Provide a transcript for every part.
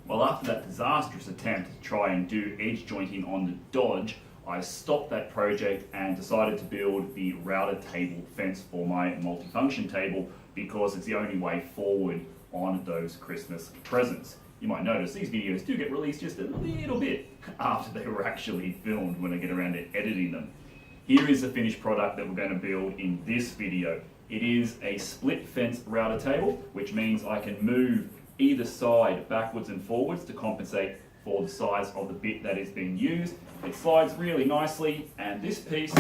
Well, after that disastrous attempt to try and do edge jointing on the Dodge, I stopped that project and decided to build the router table fence for my multifunction table because it's the only way forward on those Christmas presents. You might notice these videos do get released just a little bit after they were actually filmed when I get around to editing them. Here is the finished product that we're going to build in this video. It is a split fence router table, which means I can move either side backwards and forwards to compensate for the size of the bit that is being used. It slides really nicely, and this piece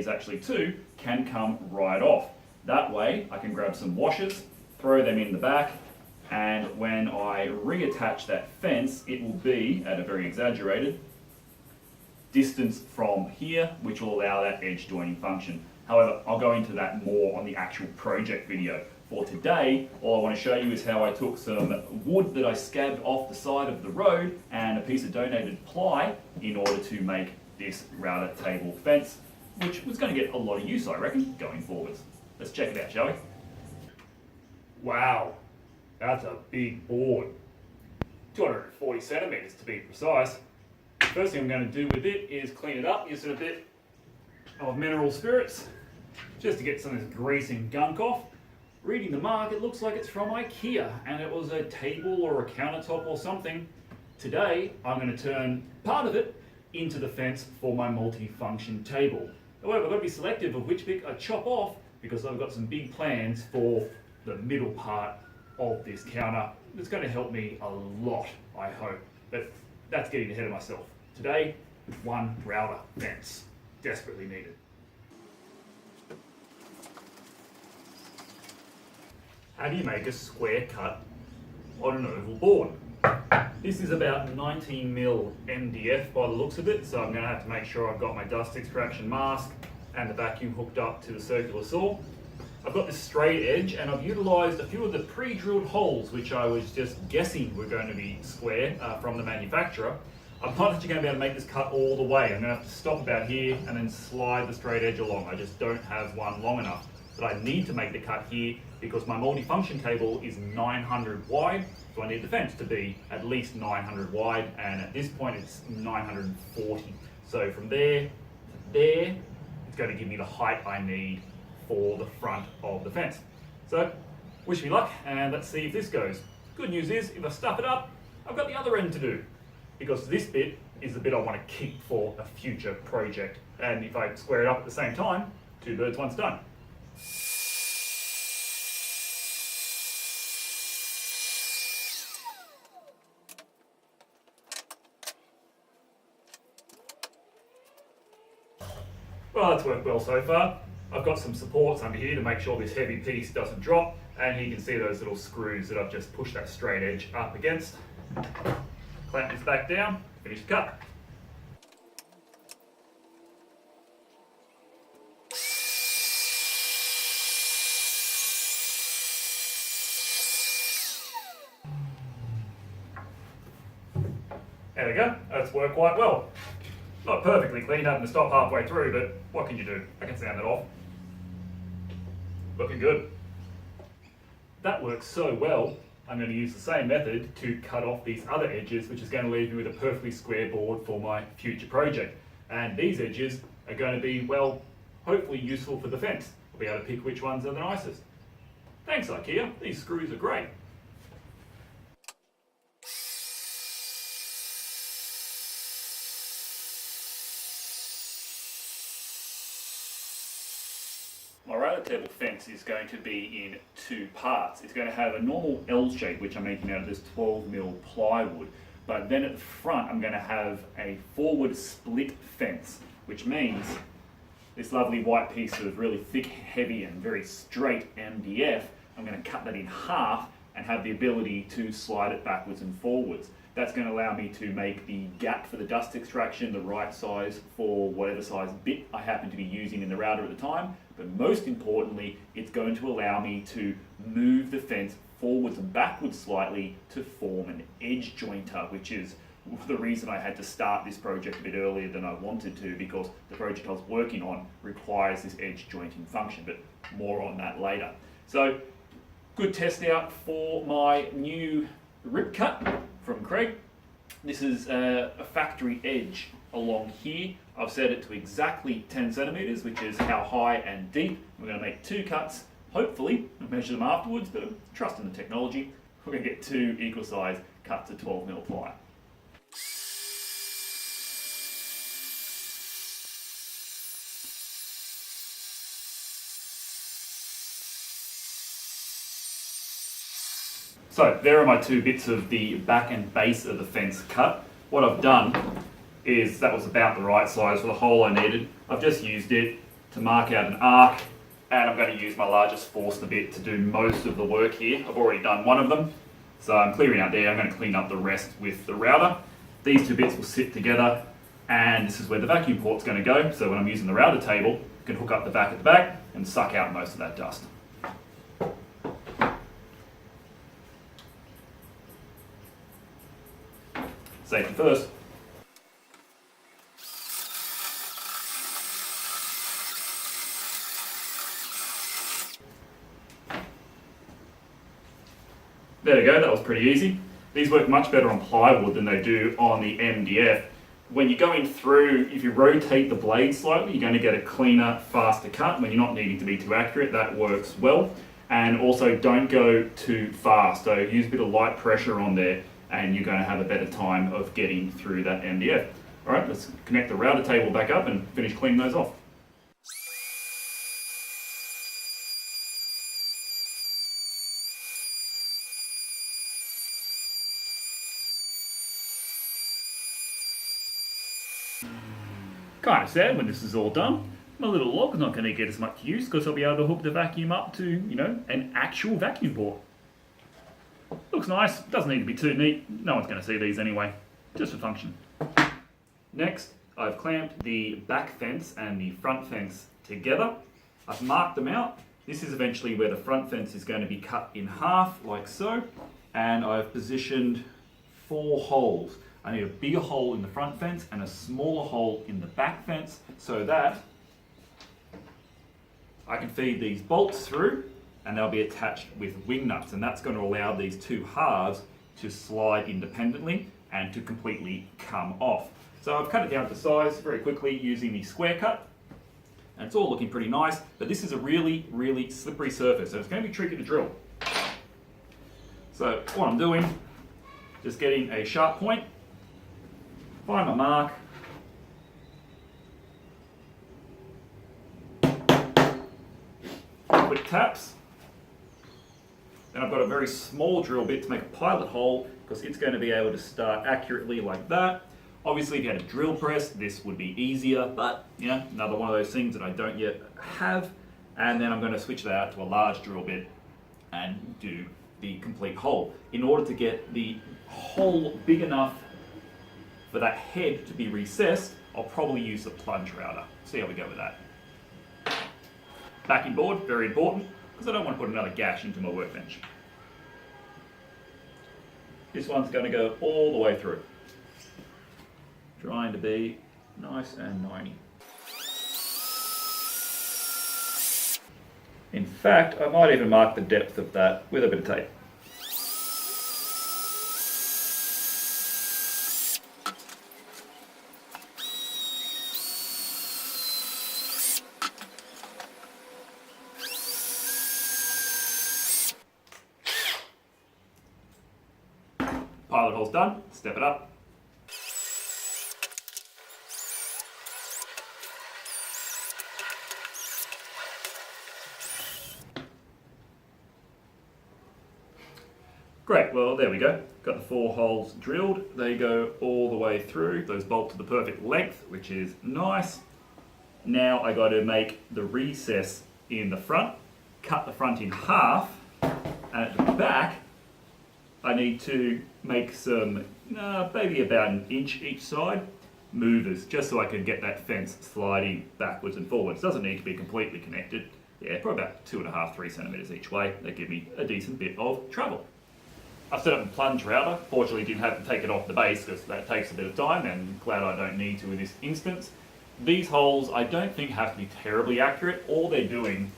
actually too can come right off. That way I can grab some washers, throw them in the back, and when I reattach that fence, it will be at a very exaggerated distance from here, which will allow that edge joining function. However, I'll go into that more on the actual project video. For today, all I want to show you is how I took some wood that I scabbed off the side of the road and a piece of donated ply in order to make this router table fence, which was going to get a lot of use, I reckon, going forwards. Let's check it out, shall we? Wow, that's a big board. 240 centimeters to be precise. First thing I'm going to do with it is clean it up using a bit of mineral spirits, just to get some of this grease and gunk off. Reading the mark, it looks like it's from IKEA and it was a table or a countertop or something. Today, I'm going to turn part of it into the fence for my multi-function table. However, I've got to be selective of which bit I chop off because I've got some big plans for the middle part of this counter. It's going to help me a lot, I hope. But that's getting ahead of myself. Today, one router fence. Desperately needed. How do you make a square cut on an oval board? This is about 19mm MDF by the looks of it, so I'm going to have to make sure I've got my dust extraction mask and the vacuum hooked up to the circular saw. I've got this straight edge and I've utilised a few of the pre-drilled holes which I was just guessing were going to be square from the manufacturer. I'm not actually going to be able to make this cut all the way. I'm going to have to stop about here and then slide the straight edge along. I just don't have one long enough. But I need to make the cut here because my multifunction table is 900 wide, so I need the fence to be at least 900 wide, and at this point it's 940. So from there to there, it's going to give me the height I need for the front of the fence. So wish me luck, and let's see if this goes. Good news is, if I stuff it up, I've got the other end to do, because this bit is the bit I want to keep for a future project. And if I square it up at the same time, two birds, one stone. Well, that's worked well so far. I've got some supports under here to make sure this heavy piece doesn't drop, and you can see those little screws that I've just pushed that straight edge up against. Clamp this back down, finish the cut. There we go, that's worked quite well. Not perfectly clean, having to stop halfway through, but what can you do? I can sand that off. Looking good. That works so well, I'm going to use the same method to cut off these other edges, which is going to leave me with a perfectly square board for my future project. And these edges are going to be, well, hopefully useful for the fence. I'll be able to pick which ones are the nicest. Thanks IKEA, these screws are great. My router table fence is going to be in two parts. It's going to have a normal L shape, which I'm making out of this 12mm plywood, but then at the front I'm going to have a forward split fence, which means this lovely white piece of really thick, heavy and very straight MDF, I'm going to cut that in half and have the ability to slide it backwards and forwards. That's going to allow me to make the gap for the dust extraction the right size for whatever size bit I happen to be using in the router at the time. But most importantly, it's going to allow me to move the fence forwards and backwards slightly to form an edge jointer, which is the reason I had to start this project a bit earlier than I wanted to, because the project I was working on requires this edge jointing function, but more on that later. So, good test out for my new rip cut. from Craig. This is a factory edge along here. I've set it to exactly 10 centimeters, which is how high and deep. We're going to make 2 cuts, hopefully. I'll measure them afterwards, but I'm trusting the technology. We're going to get 2 equal size cuts of 12mm ply. So there are my 2 bits of the back and base of the fence cut. What I've done is, that was about the right size for the hole I needed. I've just used it to mark out an arc, and I'm going to use my largest Forstner bit to do most of the work here. I've already done one of them, so I'm clearing out there. I'm going to clean up the rest with the router. These 2 bits will sit together, and this is where the vacuum port's going to go. So when I'm using the router table, I can hook up the back at the back and suck out most of that dust. Safety first. There we go, that was pretty easy. These work much better on plywood than they do on the MDF. When you're going through, if you rotate the blade slightly, you're going to get a cleaner, faster cut. When you're not needing to be too accurate, that works well. And also don't go too fast. So use a bit of light pressure on there, and you're going to have a better time of getting through that MDF. All right, let's connect the router table back up and finish cleaning those off. Kind of sad when this is all done. My little log's not going to get as much use because I'll be able to hook the vacuum up to, an actual vacuum port. Looks nice, doesn't need to be too neat. No one's going to see these anyway, just for function. Next, I've clamped the back fence and the front fence together. I've marked them out. This is eventually where the front fence is going to be cut in half, like so. And I've positioned 4 holes. I need a bigger hole in the front fence and a smaller hole in the back fence so that I can feed these bolts through, and they'll be attached with wing nuts, and that's going to allow these 2 halves to slide independently and to completely come off. So I've cut it down to size very quickly using the square cut, and it's all looking pretty nice, but this is a really, really slippery surface, so it's going to be tricky to drill. So what I'm doing, just getting a sharp point, find my mark, quick taps. Then I've got a very small drill bit to make a pilot hole because it's going to be able to start accurately like that. Obviously, if you had a drill press, this would be easier, but another one of those things that I don't yet have. And then I'm going to switch that out to a large drill bit and do the complete hole. In order to get the hole big enough for that head to be recessed, I'll probably use the plunge router. See how we go with that. Backing board, very important, because I don't want to put another gash into my workbench. This one's going to go all the way through. Trying to be nice and 90. In fact, I might even mark the depth of that with a bit of tape. Pilot hole's done, step it up. Great, well there we go. Got the 4 holes drilled. They go all the way through. Those bolt to the perfect length, which is nice. Now I got to make the recess in the front, cut the front in half, and at the back I need to make some, maybe about 1 inch each side, movers, just so I can get that fence sliding backwards and forwards. Doesn't need to be completely connected. Yeah, probably about 2.5, 3 centimeters each way. They give me a decent bit of travel. I've set up a plunge router. Fortunately, didn't have to take it off the base because that takes a bit of time, and glad I don't need to in this instance. These holes I don't think have to be terribly accurate. All they're doing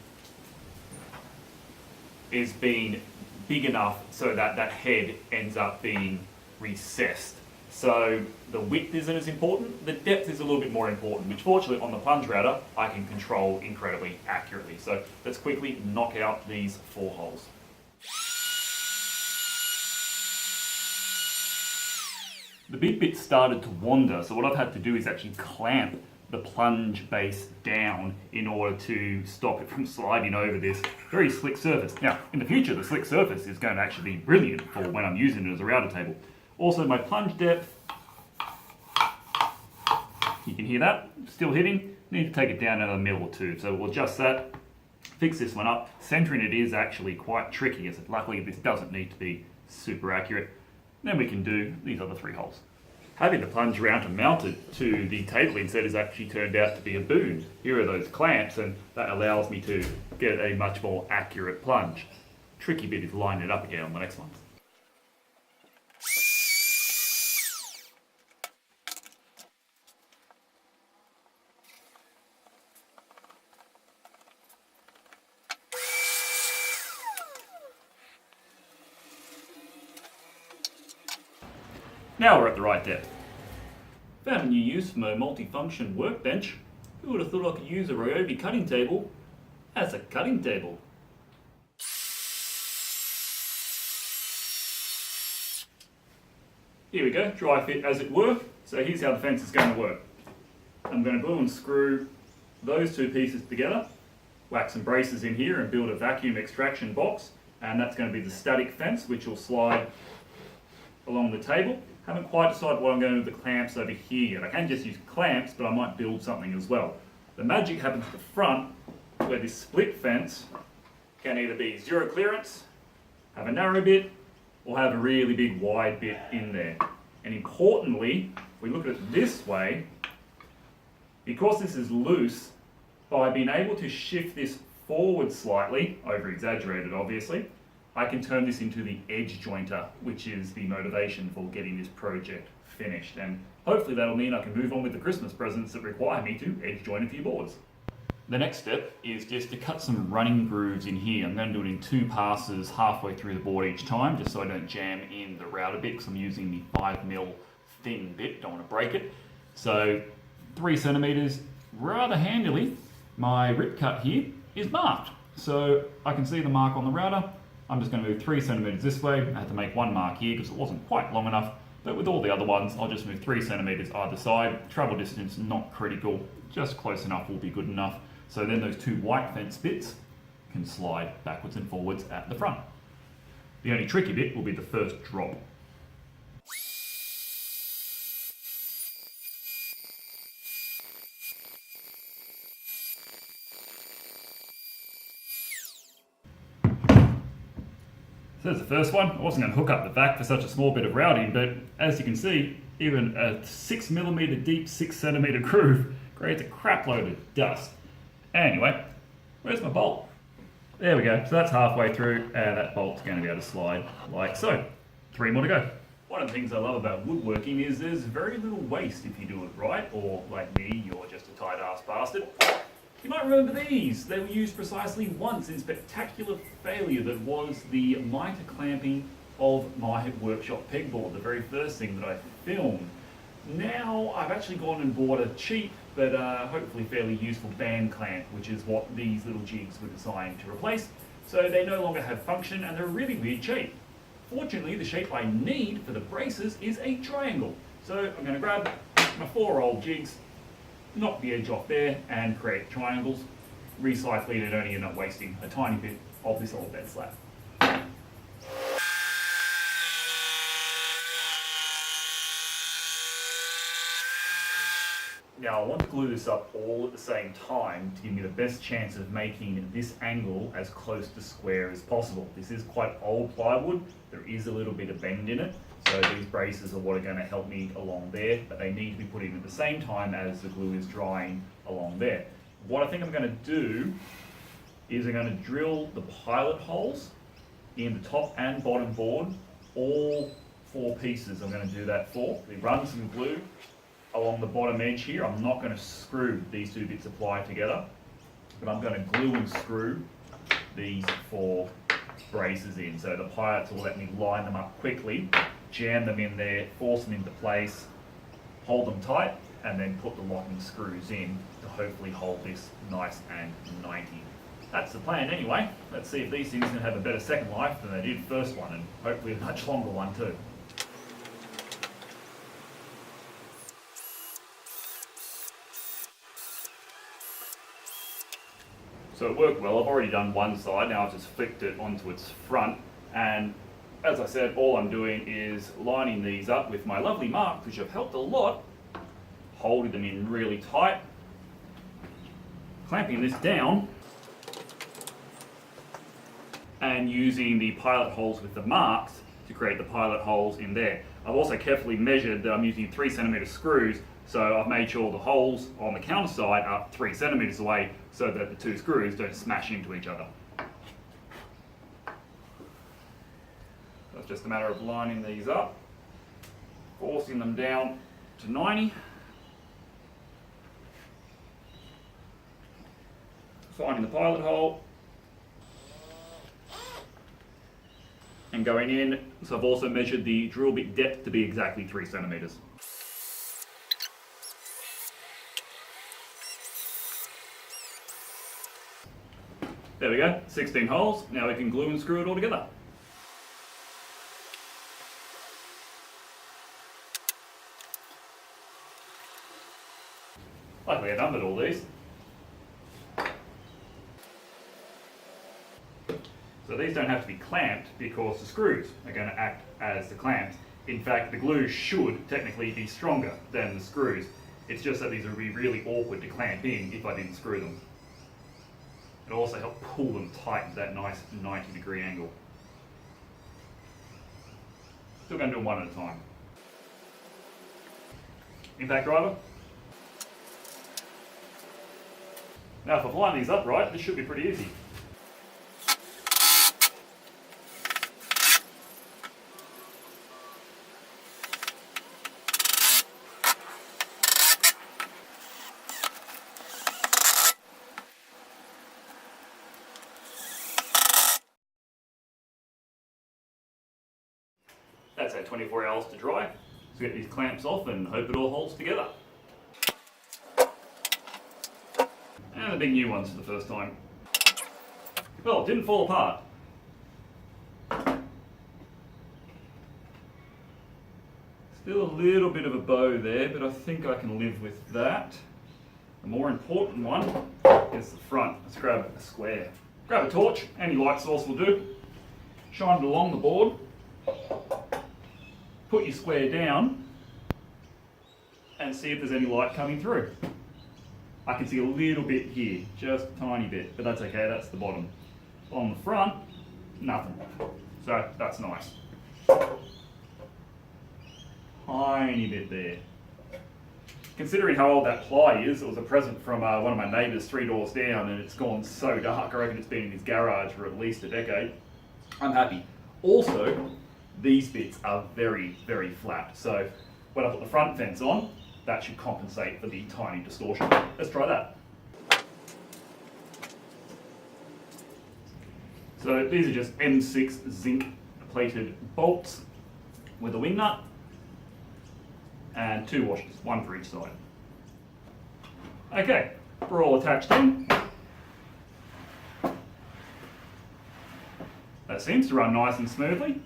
is being big enough so that that head ends up being recessed. So the width isn't as important, the depth is a little bit more important, which fortunately on the plunge router I can control incredibly accurately. So let's quickly knock out these 4 holes. The big bit started to wander, so what I've had to do is actually clamp the plunge base down in order to stop it from sliding over this very slick surface. Now, in the future, the slick surface is going to actually be brilliant for when I'm using it as a router table. Also, my plunge depth, you can hear that, still hitting. Need to take it down another mil or 2, so we'll adjust that, fix this one up. Centering it is actually quite tricky, as luckily this doesn't need to be super accurate. Then we can do these other 3 holes. Having the plunge router mounted to the table instead has actually turned out to be a boon. Here are those clamps, and that allows me to get a much more accurate plunge. Tricky bit is lining it up again on the next one. Now we're at the right depth. Found a new use for my multi-function workbench. Who would have thought I could use a Ryobi cutting table as a cutting table? Here we go, dry fit as it were. So here's how the fence is going to work. I'm going to glue and screw those 2 pieces together, whack some braces in here and build a vacuum extraction box, and that's going to be the static fence which will slide along the table. Haven't quite decided what I'm going to do with the clamps over here yet. I can just use clamps, but I might build something as well. The magic happens at the front, where this split fence can either be 0 clearance, have a narrow bit, or have a really big wide bit in there. And importantly, if we look at it this way, because this is loose, by being able to shift this forward slightly, over exaggerated obviously, I can turn this into the edge jointer, which is the motivation for getting this project finished. And hopefully that'll mean I can move on with the Christmas presents that require me to edge join a few boards. The next step is just to cut some running grooves in here. I'm going to do it in 2 passes halfway through the board each time, just so I don't jam in the router bit, because I'm using the 5mm thin bit, don't want to break it. So 3 centimeters, rather handily, my rip cut here is marked. So I can see the mark on the router. I'm just going to move 3 centimeters this way. I had to make 1 mark here because it wasn't quite long enough, but with all the other ones, I'll just move 3 centimeters either side. Travel distance, not critical, just close enough will be good enough. So then those 2 white fence bits can slide backwards and forwards at the front. The only tricky bit will be the first drop. So there's the first one. I wasn't going to hook up the back for such a small bit of routing, but as you can see, even a 6mm deep 6 centimeter groove creates a crap load of dust. Anyway, where's my bolt? There we go. So that's halfway through, and that bolt's going to be able to slide like so. 3 more to go. One of the things I love about woodworking is there's very little waste if you do it right, or like me, you're just a tight-ass bastard. You might remember these. They were used precisely once in spectacular failure that was the mitre clamping of my workshop pegboard, the very first thing that I filmed. Now I've actually gone and bought a cheap but hopefully fairly useful band clamp, which is what these little jigs were designed to replace. So they no longer have function and they're a really weird shape. Fortunately, the shape I need for the braces is a triangle. So I'm going to grab my 4 old jigs, knock the edge off there and create triangles, recycling and only end up wasting a tiny bit of this old bed slab. Now I want to glue this up all at the same time to give me the best chance of making this angle as close to square as possible. This is quite old plywood, there is a little bit of bend in it, so these braces are what are going to help me along there, but they need to be put in at the same time as the glue is drying along there. What I think I'm going to do is I'm going to drill the pilot holes in the top and bottom board, all 4 pieces I'm going to do that for. We run some glue along the bottom edge here. I'm not going to screw these 2 bits of ply together, but I'm going to glue and screw these 4 braces in. So the pilots will let me line them up quickly jam them in there, force them into place, hold them tight, and then put the locking screws in to hopefully hold this nice and 90. That's the plan anyway. Let's see if these things can have a better second life than they did first one, and hopefully a much longer one too. So it worked well. I've already done one side, now I've just flicked it onto its front, and as I said, all I'm doing is lining these up with my lovely marks, which have helped a lot, holding them in really tight, clamping this down, and using the pilot holes with the marks to create the pilot holes in there. I've also carefully measured that I'm using 3cm screws, so I've made sure the holes on the counter side are 3 centimeters away so that the two screws don't smash into each other. It's just a matter of lining these up, forcing them down to 90, finding the pilot hole, and going in. So I've also measured the drill bit depth to be exactly 3 centimeters. There we go, 16 holes. Now we can glue and screw it all together. Luckily I numbered all these. So these don't have to be clamped because the screws are going to act as the clamps. In fact, the glue should technically be stronger than the screws. It's just that these would be really awkward to clamp in if I didn't screw them. It'll also help pull them tight to that nice 90-degree angle. Still going to do them one at a time. Impact driver. Now if I've lined these up right, this should be pretty easy. That's had 24 hours to dry. Let's get these clamps off and hope it all holds together. And the big new ones for the first time. Well, it didn't fall apart. Still a little bit of a bow there, but I think I can live with that. The more important one is the front. Let's grab a square. Grab a torch, any light source will do. Shine it along the board. Put your square down and see if there's any light coming through. I can see a little bit here, just a tiny bit, but that's okay, that's the bottom. On the front, nothing. So that's nice. Tiny bit there. Considering how old that ply is, it was a present from one of my neighbours 3 doors down, and it's gone so dark, I reckon it's been in his garage for at least a decade. I'm happy. Also, these bits are very, very flat. So when I put the front fence on, that should compensate for the tiny distortion. Let's try that. So these are just M6 zinc plated bolts with a wing nut and 2 washers, 1 for each side. Okay, we're all attached in. That seems to run nice and smoothly.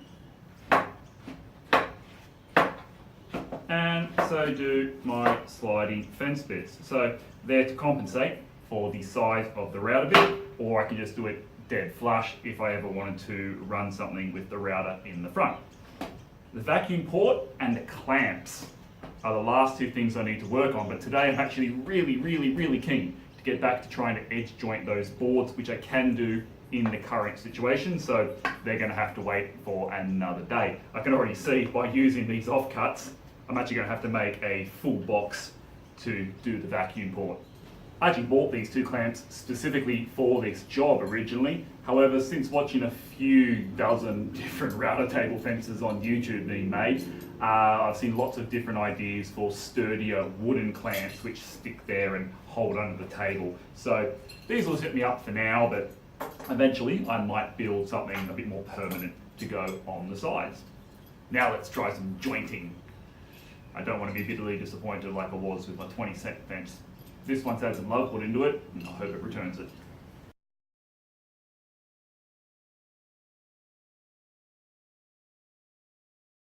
And so do my sliding fence bits. So they're to compensate for the size of the router bit, or I can just do it dead flush if I ever wanted to run something with the router in the front. The vacuum port and the clamps are the last 2 things I need to work on, but today I'm actually really keen to get back to trying to edge joint those boards, which I can do in the current situation, so they're going to have to wait for another day. I can already see by using these offcuts, I'm actually going to have to make a full box to do the vacuum port. I actually bought these 2 clamps specifically for this job originally. However, since watching a few dozen different router table fences on YouTube being made, I've seen lots of different ideas for sturdier wooden clamps which stick there and hold under the table. So these will set me up for now, but eventually I might build something a bit more permanent to go on the sides. Now let's try some jointing. I don't want to be bitterly disappointed like I was with my 20-cent fence. This one's had some love put into it, and I hope it returns it.